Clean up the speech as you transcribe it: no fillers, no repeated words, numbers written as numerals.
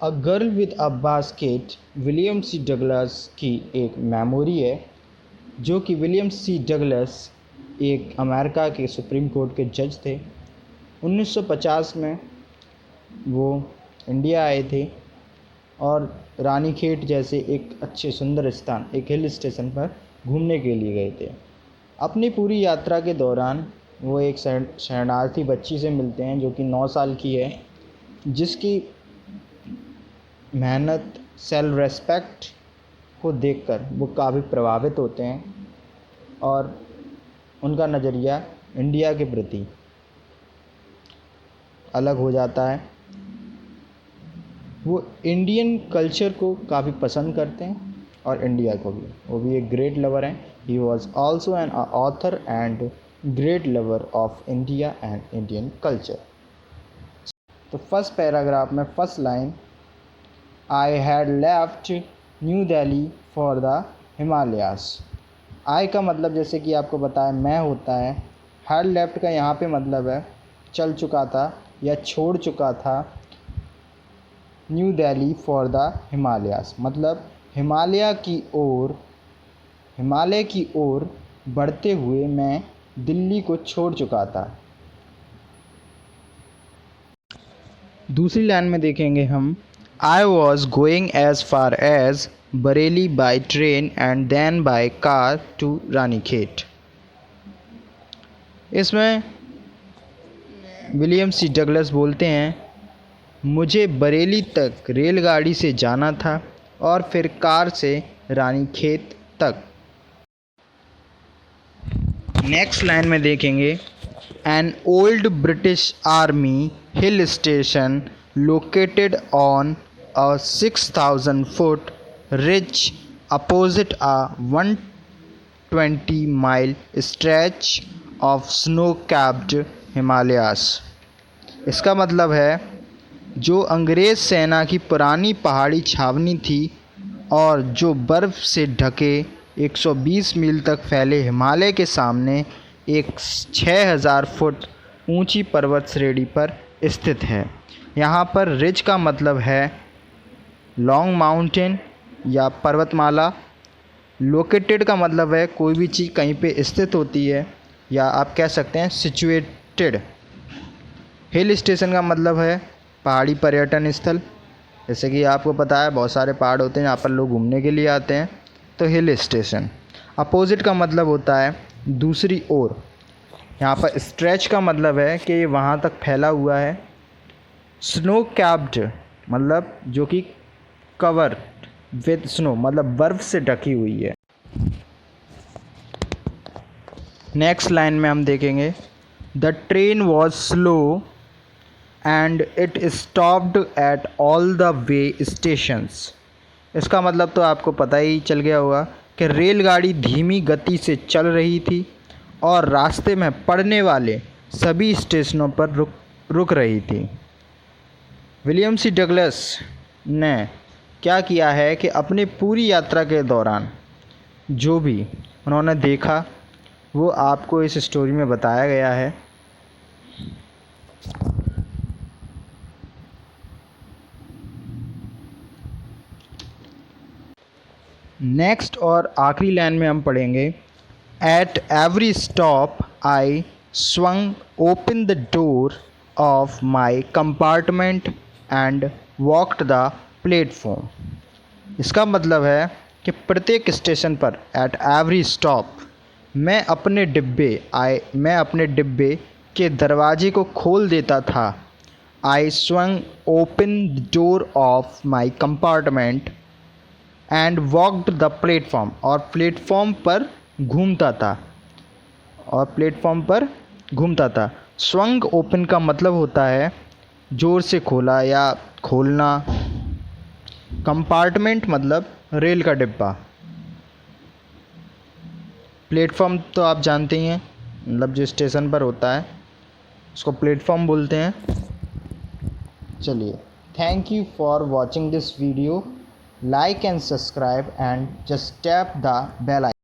A girl with a basket William C Douglas की एक memory है, जो कि विलियम सी डगलस एक अमेरिका के सुप्रीम कोर्ट के जज थे। 1950 में वो इंडिया आए थे और रानीखेत जैसे एक अच्छे सुंदर स्थान, एक हिल स्टेशन पर घूमने के लिए गए थे। अपनी पूरी यात्रा के दौरान वो एक शरणार्थी बच्ची से मिलते हैं जो कि 9 साल की है, जिसकी मेहनत, सेल्फ रेस्पेक्ट को देखकर वो काफ़ी प्रभावित होते हैं और उनका नज़रिया इंडिया के प्रति अलग हो जाता है। वो इंडियन कल्चर को काफ़ी पसंद करते हैं और इंडिया को भी। वो भी एक ग्रेट लवर हैं। He was also an author and great lover of India and Indian culture. तो फर्स्ट पैराग्राफ में first line, I had left New Delhi for the Himalayas. I का मतलब जैसे कि आपको बताया मैं होता है। हैड लेफ्ट का यहाँ पे मतलब है चल चुका था या छोड़ चुका था। New Delhi for the Himalayas मतलब हिमालय की ओर बढ़ते हुए मैं दिल्ली को छोड़ चुका था। दूसरी लाइन में देखेंगे हम, I was going as far as Bareilly by train and then by car to Ranikhet. इसमें विलियम सी डगलस बोलते हैं, मुझे बरेली तक रेलगाड़ी से जाना था और फिर कार से रानीखेत तक। नेक्स्ट लाइन में देखेंगे, an old British army hill station located on a 6,000 foot ridge opposite a 120 mile stretch of snow capped Himalayas. इसका मतलब है जो अंग्रेज़ सेना की पुरानी पहाड़ी छावनी थी और जो बर्फ़ से ढके 120 मील तक फैले हिमालय के सामने एक 6,000 फुट ऊंची पर्वत श्रेणी पर स्थित है। यहाँ पर रिज का मतलब है लॉन्ग माउंटेन या पर्वतमाला। लोकेटेड का मतलब है कोई भी चीज़ कहीं पे स्थित होती है या आप कह सकते हैं सिचुएटेड। हिल स्टेशन का मतलब है पहाड़ी पर्यटन स्थल। जैसे कि आपको पता है बहुत सारे पहाड़ होते हैं जहाँ पर लोग घूमने के लिए आते हैं, तो हिल स्टेशन। अपोजिट का मतलब होता है दूसरी ओर। यहाँ पर स्ट्रेच का मतलब है कि ये वहाँ तक फैला हुआ है। स्नो कैप्ड मतलब जो कि कवर विद स्नो मतलब बर्फ़ से ढकी हुई है। नेक्स्ट लाइन में हम देखेंगे, the train was slow and it stopped at all the way stations. इसका मतलब तो आपको पता ही चल गया होगा कि रेलगाड़ी धीमी गति से चल रही थी और रास्ते में पड़ने वाले सभी स्टेशनों पर रुक रही थी। विलियम सी डगलस ने क्या किया है कि अपनी पूरी यात्रा के दौरान जो भी उन्होंने देखा वो आपको इस स्टोरी में बताया गया है। नेक्स्ट और आखिरी लाइन में हम पढ़ेंगे, at every stop I swung open the door of my compartment and walked the platform. इसका मतलब है कि प्रत्येक स्टेशन पर एट एवरी स्टॉप मैं अपने डिब्बे के दरवाजे को खोल देता था। I swung open the door of my compartment and walked the platform और प्लेटफॉर्म पर घूमता था। स्वंग ओपन का मतलब होता है ज़ोर से खोला या खोलना। कंपार्टमेंट मतलब रेल का डिब्बा। प्लेटफॉर्म तो आप जानते ही हैं, मतलब जो स्टेशन पर होता है उसको प्लेटफॉर्म बोलते हैं। चलिए, thank you for watching this video. Like and subscribe and just tap the bell icon.